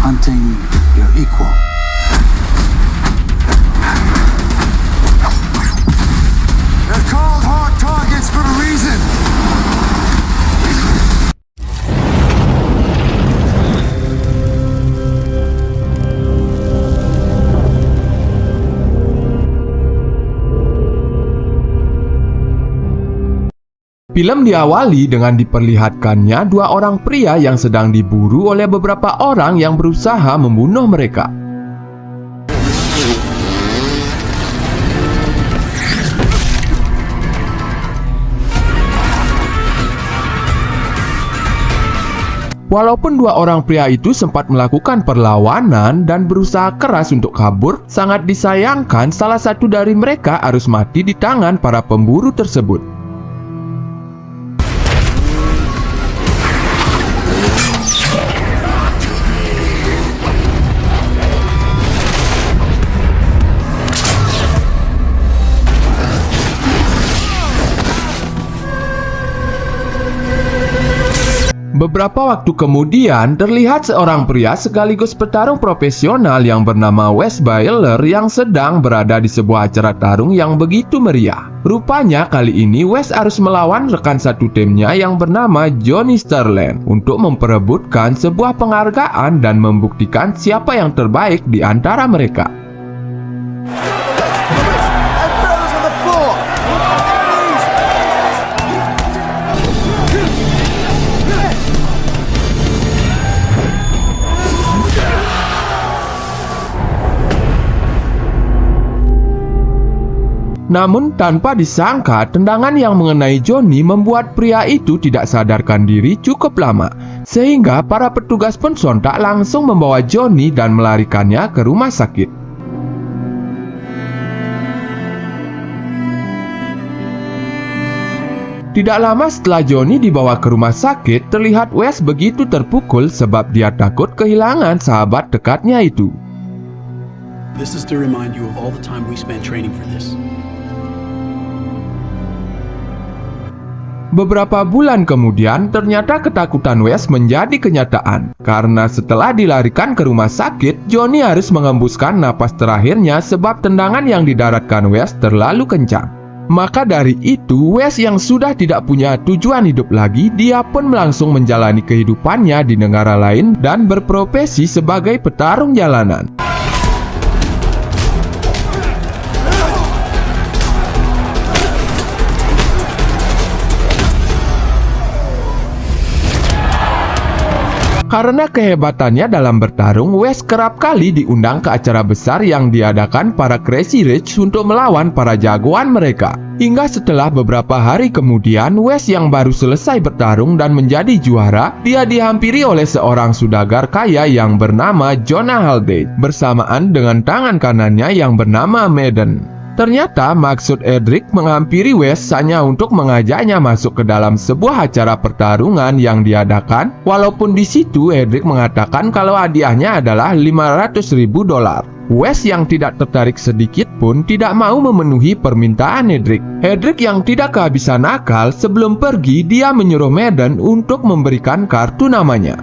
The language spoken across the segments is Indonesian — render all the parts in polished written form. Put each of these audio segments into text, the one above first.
hunting your equal. They're called hard targets for a reason. Film diawali dengan diperlihatkannya dua orang pria yang sedang diburu oleh beberapa orang yang berusaha membunuh mereka. Walaupun dua orang pria itu sempat melakukan perlawanan dan berusaha keras untuk kabur, sangat disayangkan salah satu dari mereka harus mati di tangan para pemburu tersebut. Beberapa waktu kemudian, terlihat seorang pria sekaligus petarung profesional yang bernama Wes Baylor yang sedang berada di sebuah acara tarung yang begitu meriah. Rupanya kali ini Wes harus melawan rekan satu timnya yang bernama Johnny Sterling untuk memperebutkan sebuah penghargaan dan membuktikan siapa yang terbaik di antara mereka. Namun tanpa disangka, tendangan yang mengenai Johnny membuat pria itu tidak sadarkan diri cukup lama, sehingga para petugas pun sontak langsung membawa Johnny dan melarikannya ke rumah sakit. Tidak lama setelah Johnny dibawa ke rumah sakit, terlihat Wes begitu terpukul sebab dia takut kehilangan sahabat dekatnya itu. This is to remind you of all the time we spent training for this. Beberapa bulan kemudian, ternyata ketakutan Wes menjadi kenyataan. Karena setelah dilarikan ke rumah sakit, Johnny harus mengembuskan napas terakhirnya sebab tendangan yang didaratkan Wes terlalu kencang. Maka dari itu, Wes yang sudah tidak punya tujuan hidup lagi, dia pun langsung menjalani kehidupannya di negara lain dan berprofesi sebagai petarung jalanan. Karena kehebatannya dalam bertarung, Wes kerap kali diundang ke acara besar yang diadakan para Crazy Rich untuk melawan para jagoan mereka. Hingga setelah beberapa hari kemudian, Wes yang baru selesai bertarung dan menjadi juara, dia dihampiri oleh seorang saudagar kaya yang bernama Jonah Haldane, bersamaan dengan tangan kanannya yang bernama Madden. Ternyata maksud Edric menghampiri Wes hanya untuk mengajaknya masuk ke dalam sebuah acara pertarungan yang diadakan, walaupun di situ Edric mengatakan kalau hadiahnya adalah $500.000. Wes yang tidak tertarik sedikit pun tidak mau memenuhi permintaan Edric. Edric yang tidak kehabisan akal, sebelum pergi dia menyuruh Madden untuk memberikan kartu namanya.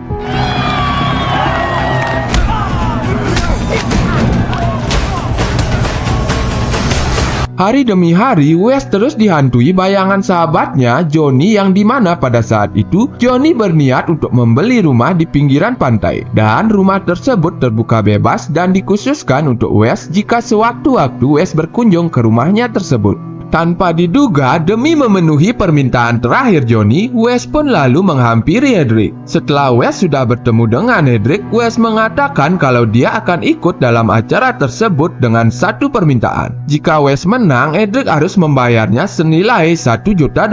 Hari demi hari, Wes terus dihantui bayangan sahabatnya, Johnny, yang dimana pada saat itu, Johnny berniat untuk membeli rumah di pinggiran pantai. Dan rumah tersebut terbuka bebas dan dikhususkan untuk Wes jika sewaktu-waktu Wes berkunjung ke rumahnya tersebut. Tanpa diduga, demi memenuhi permintaan terakhir Johnny, Wes pun lalu menghampiri Edric. Setelah Wes sudah bertemu dengan Edric, Wes mengatakan kalau dia akan ikut dalam acara tersebut dengan satu permintaan. Jika Wes menang, Edric harus membayarnya senilai $1 juta.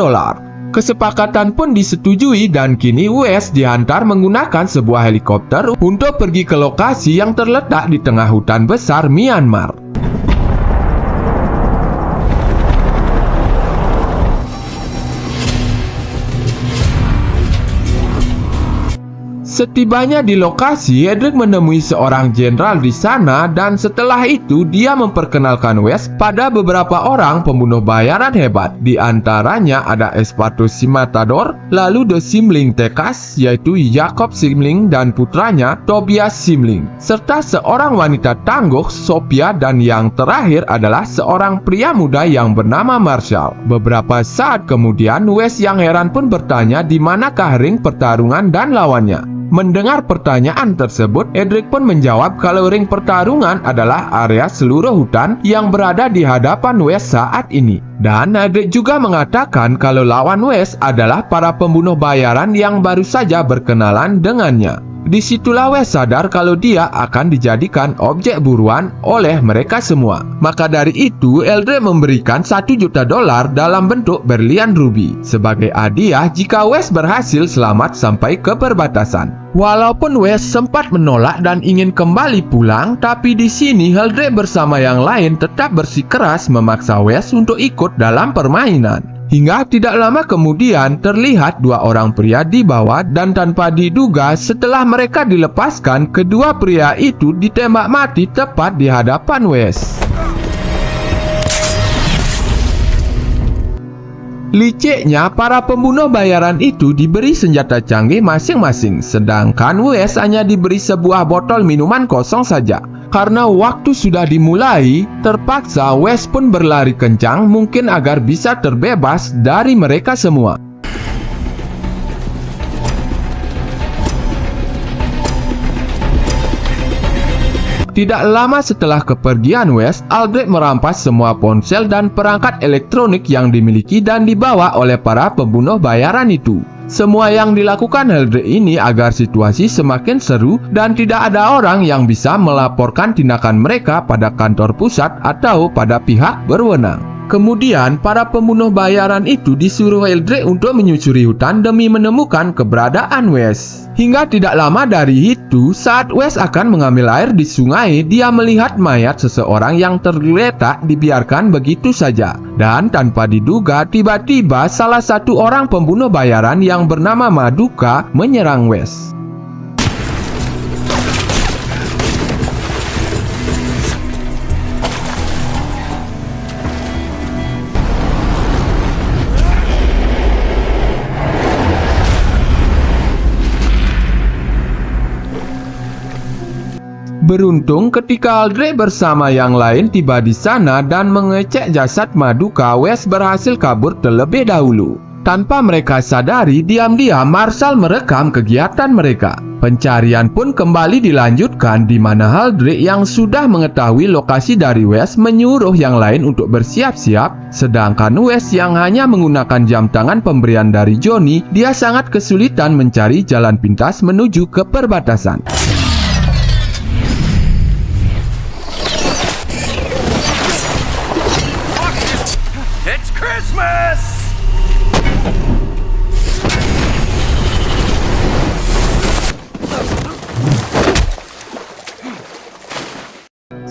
Kesepakatan pun disetujui dan kini Wes diantar menggunakan sebuah helikopter untuk pergi ke lokasi yang terletak di tengah hutan besar Myanmar. Setibanya di lokasi, Edric menemui seorang jenderal di sana dan setelah itu dia memperkenalkan West pada beberapa orang pembunuh bayaran hebat. Di antaranya ada Espatus Matador, lalu The Simling Tekas yaitu Jacob Simling dan putranya Tobias Simling, serta seorang wanita tangguh Sophia, dan yang terakhir adalah seorang pria muda yang bernama Marshall. Beberapa saat kemudian West yang heran pun bertanya di manakah ring pertarungan dan lawannya. Mendengar pertanyaan tersebut, Edric pun menjawab kalau ring pertarungan adalah area seluruh hutan yang berada di hadapan West saat ini. Dan Edric juga mengatakan kalau lawan West adalah para pembunuh bayaran yang baru saja berkenalan dengannya. Disitulah West sadar kalau dia akan dijadikan objek buruan oleh mereka semua. Maka dari itu, Edric memberikan $1 juta dalam bentuk berlian ruby sebagai hadiah jika West berhasil selamat sampai ke perbatasan. Walaupun West sempat menolak dan ingin kembali pulang, tapi di sini Edric bersama yang lain tetap bersikeras memaksa West untuk ikut dalam permainan. Hingga tidak lama kemudian terlihat dua orang pria di bawah dan tanpa diduga setelah mereka dilepaskan, kedua pria itu ditembak mati tepat di hadapan West. Liciknya, para pembunuh bayaran itu diberi senjata canggih masing-masing, sedangkan West hanya diberi sebuah botol minuman kosong saja. Karena waktu sudah dimulai, terpaksa West pun berlari kencang mungkin agar bisa terbebas dari mereka semua. Tidak lama setelah kepergian West, Aldrich merampas semua ponsel dan perangkat elektronik yang dimiliki dan dibawa oleh para pembunuh bayaran itu. Semua yang dilakukan Aldrich ini agar situasi semakin seru dan tidak ada orang yang bisa melaporkan tindakan mereka pada kantor pusat atau pada pihak berwenang. Kemudian, para pembunuh bayaran itu disuruh Aldrich untuk menyusuri hutan demi menemukan keberadaan West. Hingga tidak lama dari itu, saat West akan mengambil air di sungai, dia melihat mayat seseorang yang tergeletak dibiarkan begitu saja. Dan tanpa diduga, tiba-tiba salah satu orang pembunuh bayaran yang bernama Maduka menyerang West. Beruntung ketika Aldrich bersama yang lain tiba di sana dan mengecek jasad Maduka, West berhasil kabur terlebih dahulu. Tanpa mereka sadari, diam-diam Marshall merekam kegiatan mereka. Pencarian pun kembali dilanjutkan di mana Aldrich yang sudah mengetahui lokasi dari West menyuruh yang lain untuk bersiap-siap, sedangkan West yang hanya menggunakan jam tangan pemberian dari Johnny, dia sangat kesulitan mencari jalan pintas menuju ke perbatasan. It's Christmas!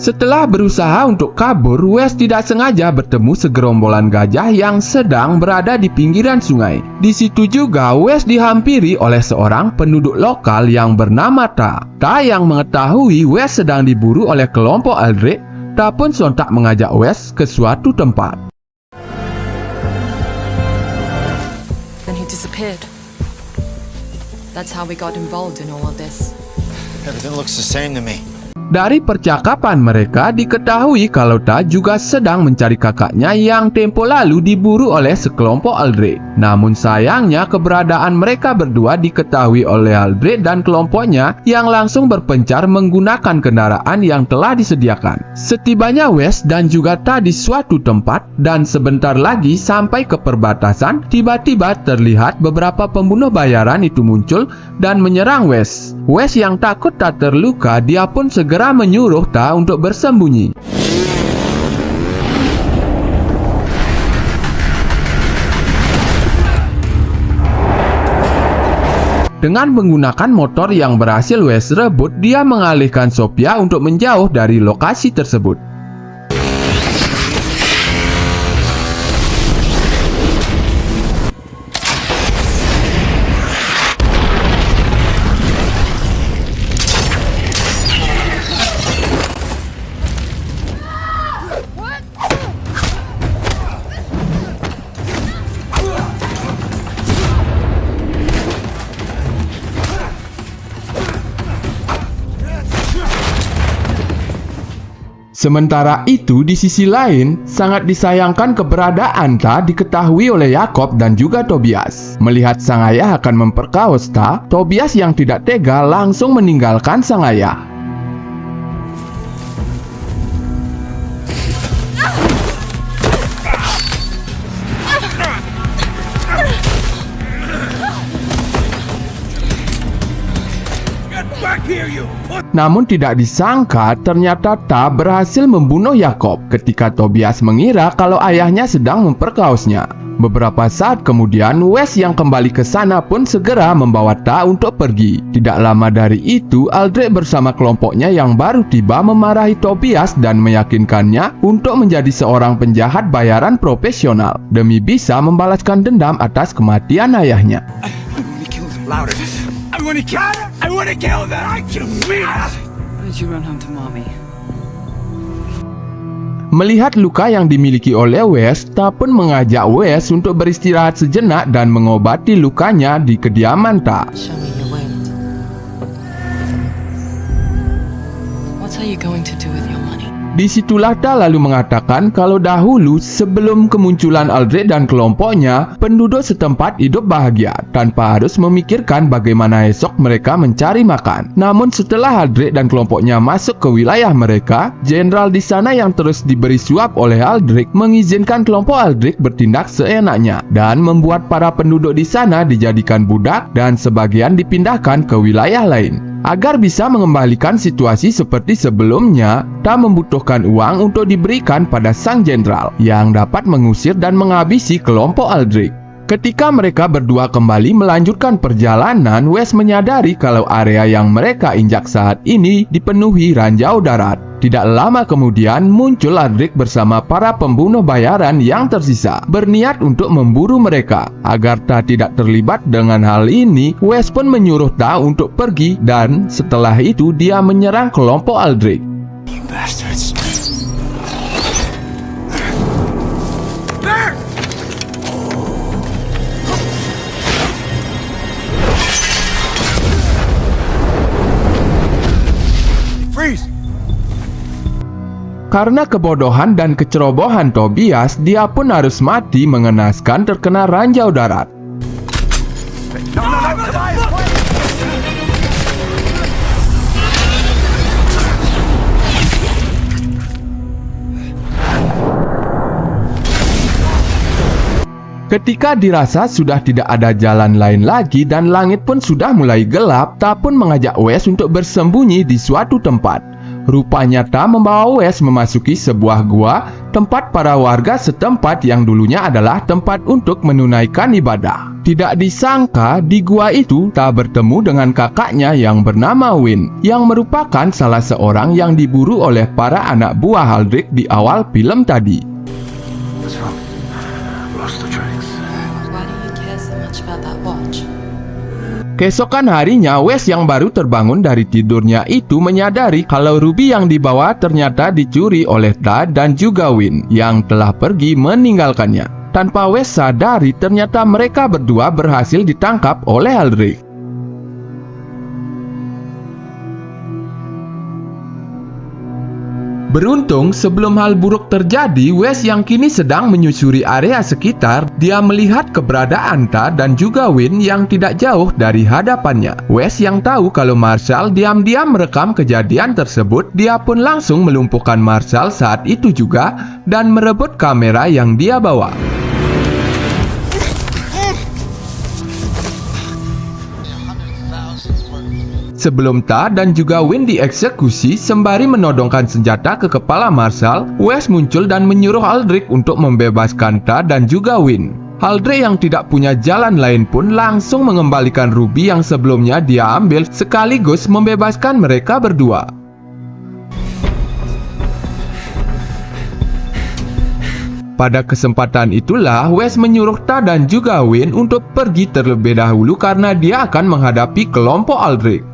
Setelah berusaha untuk kabur, West tidak sengaja bertemu segerombolan gajah yang sedang berada di pinggiran sungai. Di situ juga West dihampiri oleh seorang penduduk lokal yang bernama Ta. Ta yang mengetahui West sedang diburu oleh kelompok Aldrich, Ta pun sontak mengajak West ke suatu tempat. Then he disappeared. That's how we got involved in all of this. Everything looks the same to me. Dari percakapan mereka diketahui kalau Ta juga sedang mencari kakaknya yang tempo lalu diburu oleh sekelompok Aldrich. Namun sayangnya keberadaan mereka berdua diketahui oleh Aldrich dan kelompoknya yang langsung berpencar menggunakan kendaraan yang telah disediakan. Setibanya West dan juga Ta di suatu tempat dan sebentar lagi sampai ke perbatasan, tiba-tiba terlihat beberapa pembunuh bayaran itu muncul dan menyerang West. West yang takut tak terluka, dia pun segera menyuruh Ta untuk bersembunyi. Dengan menggunakan motor yang berhasil West rebut, dia mengalihkan Sophia untuk menjauh dari lokasi tersebut. Sementara itu, di sisi lain, sangat disayangkan keberadaan Ta diketahui oleh Yakob dan juga Tobias. Melihat sang ayah akan memperkaos Ta, Tobias yang tidak tega langsung meninggalkan sang ayah. Namun tidak disangka ternyata Ta berhasil membunuh Yakob ketika Tobias mengira kalau ayahnya sedang memperkaosnya. Beberapa saat kemudian, Wes yang kembali ke sana pun segera membawa Ta untuk pergi. Tidak lama dari itu, Aldrich bersama kelompoknya yang baru tiba memarahi Tobias dan meyakinkannya untuk menjadi seorang penjahat bayaran profesional demi bisa membalaskan dendam atas kematian ayahnya. Louder. I want to kill them. I can feel it. Why did you run home to mommy? Melihat luka yang dimiliki oleh Wes, Ta pun mengajak Wes untuk beristirahat sejenak dan mengobati lukanya di kediaman Ta. Show me your wound. What are you going to do with your money? Disitulah Ta lalu mengatakan kalau dahulu sebelum kemunculan Aldrich dan kelompoknya, penduduk setempat hidup bahagia tanpa harus memikirkan bagaimana esok mereka mencari makan. Namun setelah Aldrich dan kelompoknya masuk ke wilayah mereka, jenderal di sana yang terus diberi suap oleh Aldrich mengizinkan kelompok Aldrich bertindak seenaknya dan membuat para penduduk di sana dijadikan budak dan sebagian dipindahkan ke wilayah lain. Agar bisa mengembalikan situasi seperti sebelumnya, Ta membutuhkan uang untuk diberikan pada sang jenderal yang dapat mengusir dan menghabisi kelompok Aldrich. Ketika mereka berdua kembali melanjutkan perjalanan, Wes menyadari kalau area yang mereka injak saat ini dipenuhi ranjau darat. Tidak lama kemudian muncul Aldrich bersama para pembunuh bayaran yang tersisa, berniat untuk memburu mereka. Agar Ta tidak terlibat dengan hal ini, Wes pun menyuruh Ta untuk pergi dan setelah itu dia menyerang kelompok Aldrich. You bastards. Freeze! Karena kebodohan dan kecerobohan Tobias, dia pun harus mati mengenaskan terkena ranjau darat. No, Tobias, wait! Ketika dirasa sudah tidak ada jalan lain lagi dan langit pun sudah mulai gelap, Ta pun mengajak Wes untuk bersembunyi di suatu tempat. Rupanya Ta membawa Wes memasuki sebuah gua, tempat para warga setempat yang dulunya adalah tempat untuk menunaikan ibadah. Tidak disangka di gua itu Ta bertemu dengan kakaknya yang bernama Win, yang merupakan salah seorang yang diburu oleh para anak buah Aldrich di awal film tadi. What's wrong? Lost the tracks. Why do you care so much about that watch? Keesokan harinya, Wes yang baru terbangun dari tidurnya itu menyadari kalau ruby yang dibawa ternyata dicuri oleh Ta dan juga Win yang telah pergi meninggalkannya. Tanpa Wes sadari, ternyata mereka berdua berhasil ditangkap oleh Aldrich. Beruntung, sebelum hal buruk terjadi, Wes yang kini sedang menyusuri area sekitar, dia melihat keberadaan Ta dan juga Win yang tidak jauh dari hadapannya. Wes yang tahu kalau Marshall diam-diam merekam kejadian tersebut, dia pun langsung melumpuhkan Marshall saat itu juga dan merebut kamera yang dia bawa. Sebelum Ta dan juga Win dieksekusi, sembari menodongkan senjata ke kepala Marshall, Wes muncul dan menyuruh Aldrich untuk membebaskan Ta dan juga Win. Aldrich yang tidak punya jalan lain pun langsung mengembalikan ruby yang sebelumnya dia ambil, sekaligus membebaskan mereka berdua. Pada kesempatan itulah, Wes menyuruh Ta dan juga Win untuk pergi terlebih dahulu karena dia akan menghadapi kelompok Aldrich.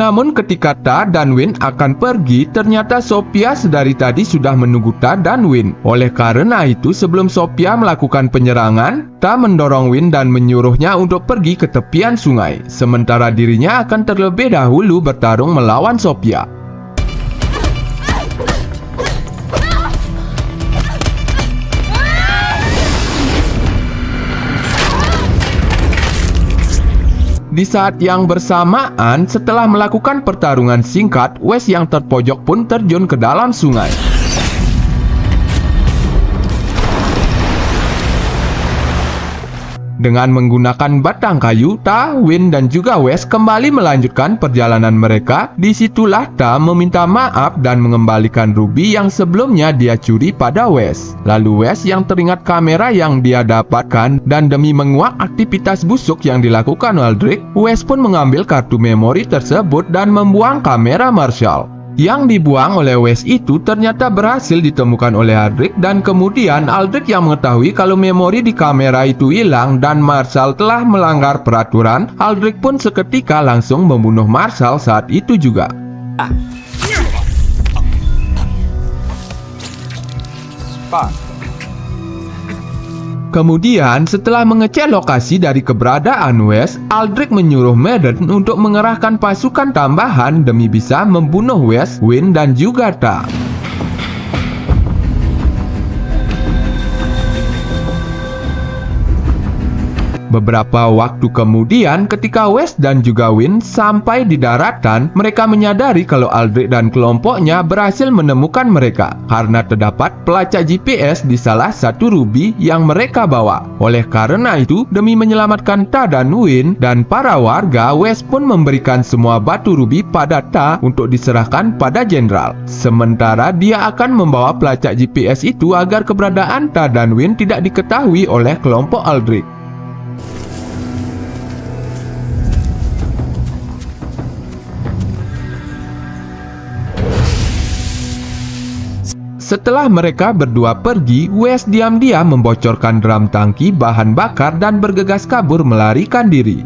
Namun ketika Ta dan Win akan pergi, ternyata Sophia sedari tadi sudah menunggu Ta dan Win. Oleh karena itu, sebelum Sophia melakukan penyerangan, Ta mendorong Win dan menyuruhnya untuk pergi ke tepian sungai. Sementara dirinya akan terlebih dahulu bertarung melawan Sophia. Di saat yang bersamaan, setelah melakukan pertarungan singkat, Wes yang terpojok pun terjun ke dalam sungai. Dengan menggunakan batang kayu, Ta, Win, dan juga Wes kembali melanjutkan perjalanan mereka. Disitulah Ta meminta maaf dan mengembalikan ruby yang sebelumnya dia curi pada Wes. Lalu Wes yang teringat kamera yang dia dapatkan, dan demi menguak aktivitas busuk yang dilakukan Aldrich, Wes pun mengambil kartu memori tersebut dan membuang kamera Marshall. Yang dibuang oleh Wes itu ternyata berhasil ditemukan oleh Aldrich, dan kemudian Aldrich yang mengetahui kalau memori di kamera itu hilang dan Marshall telah melanggar peraturan. Aldrich pun seketika langsung membunuh Marshall saat itu juga. Kemudian, setelah mengecek lokasi dari keberadaan Wes, Aldrich menyuruh Madden untuk mengerahkan pasukan tambahan demi bisa membunuh Wes, Win, dan juga Ta. Beberapa waktu kemudian, ketika Wes dan juga Win sampai di daratan, mereka menyadari kalau Aldrich dan kelompoknya berhasil menemukan mereka karena terdapat pelacak GPS di salah satu ruby yang mereka bawa. Oleh karena itu, demi menyelamatkan Ta dan Win dan para warga, Wes pun memberikan semua batu ruby pada Ta untuk diserahkan pada jenderal. Sementara dia akan membawa pelacak GPS itu agar keberadaan Ta dan Win tidak diketahui oleh kelompok Aldrich. Setelah mereka berdua pergi, Wes diam-diam membocorkan drum tangki bahan bakar dan bergegas kabur melarikan diri.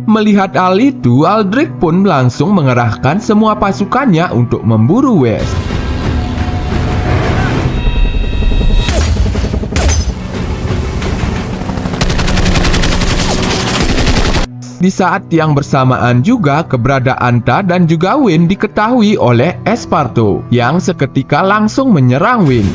Melihat hal itu, Aldrich pun langsung mengerahkan semua pasukannya untuk memburu Wes. Di saat yang bersamaan juga, keberadaan Ta dan juga Win diketahui oleh Esparto, yang seketika langsung menyerang Win.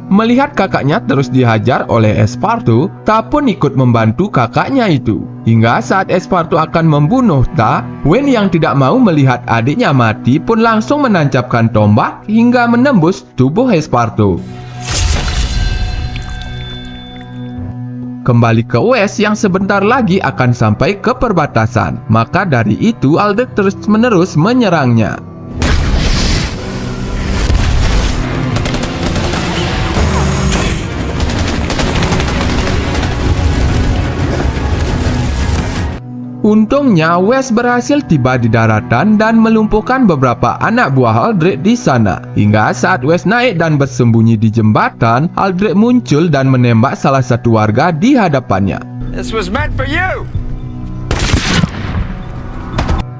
Melihat kakaknya terus dihajar oleh Esparto, Ta pun ikut membantu kakaknya itu. Hingga saat Esparto akan membunuh Ta, Win yang tidak mau melihat adiknya mati pun langsung menancapkan tombak hingga menembus tubuh Esparto. Kembali ke Wes yang sebentar lagi akan sampai ke perbatasan. Maka dari itu Aldrich terus-menerus menyerangnya. Untungnya Wes berhasil tiba di daratan dan melumpuhkan beberapa anak buah Aldrich di sana. Hingga saat Wes naik dan bersembunyi di jembatan, Aldrich muncul dan menembak salah satu warga di hadapannya. This was meant for you!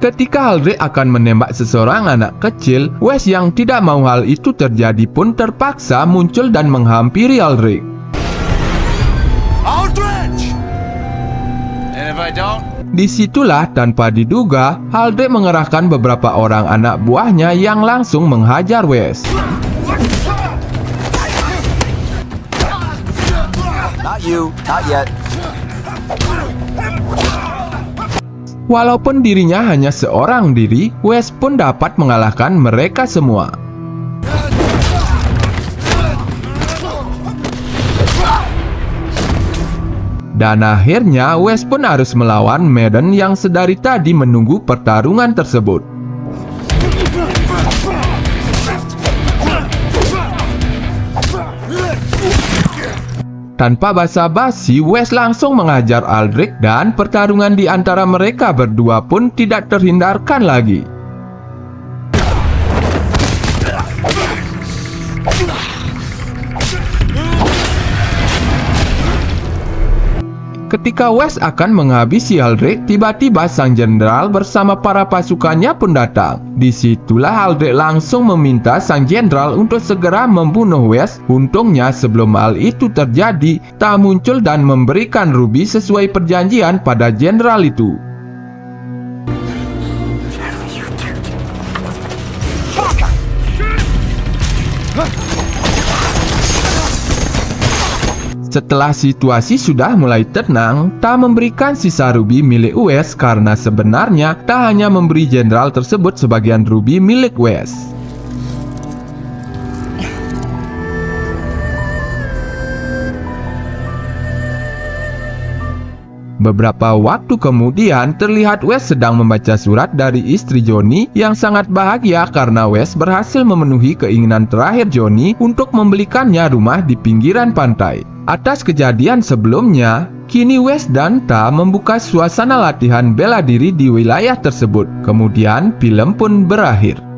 Ketika Aldrich akan menembak seseorang anak kecil, Wes yang tidak mau hal itu terjadi pun terpaksa muncul dan menghampiri Aldrich. Aldrich! And if I don't? Disitulah tanpa diduga, Aldrich mengerahkan beberapa orang anak buahnya yang langsung menghajar Wes. Not you, not yet. Walaupun dirinya hanya seorang diri, Wes pun dapat mengalahkan mereka semua. Dan akhirnya Wes pun harus melawan Madden yang sedari tadi menunggu pertarungan tersebut. Tanpa basa-basi, Wes langsung mengajar Aldrich dan pertarungan di antara mereka berdua pun tidak terhindarkan lagi. Ketika West akan menghabisi Aldrich, tiba-tiba sang jenderal bersama para pasukannya pun datang. Disitulah Aldrich langsung meminta sang jenderal untuk segera membunuh West. Untungnya sebelum hal itu terjadi, Ta muncul dan memberikan ruby sesuai perjanjian pada jenderal itu. Setelah situasi sudah mulai tenang, Ta memberikan sisa ruby milik West karena sebenarnya Ta hanya memberi jenderal tersebut sebagian ruby milik West. Beberapa waktu kemudian, terlihat West sedang membaca surat dari istri Johnny yang sangat bahagia karena West berhasil memenuhi keinginan terakhir Johnny untuk membelikannya rumah di pinggiran pantai. Atas kejadian sebelumnya, kini West dan Ta membuka suasana latihan bela diri di wilayah tersebut. Kemudian film pun berakhir.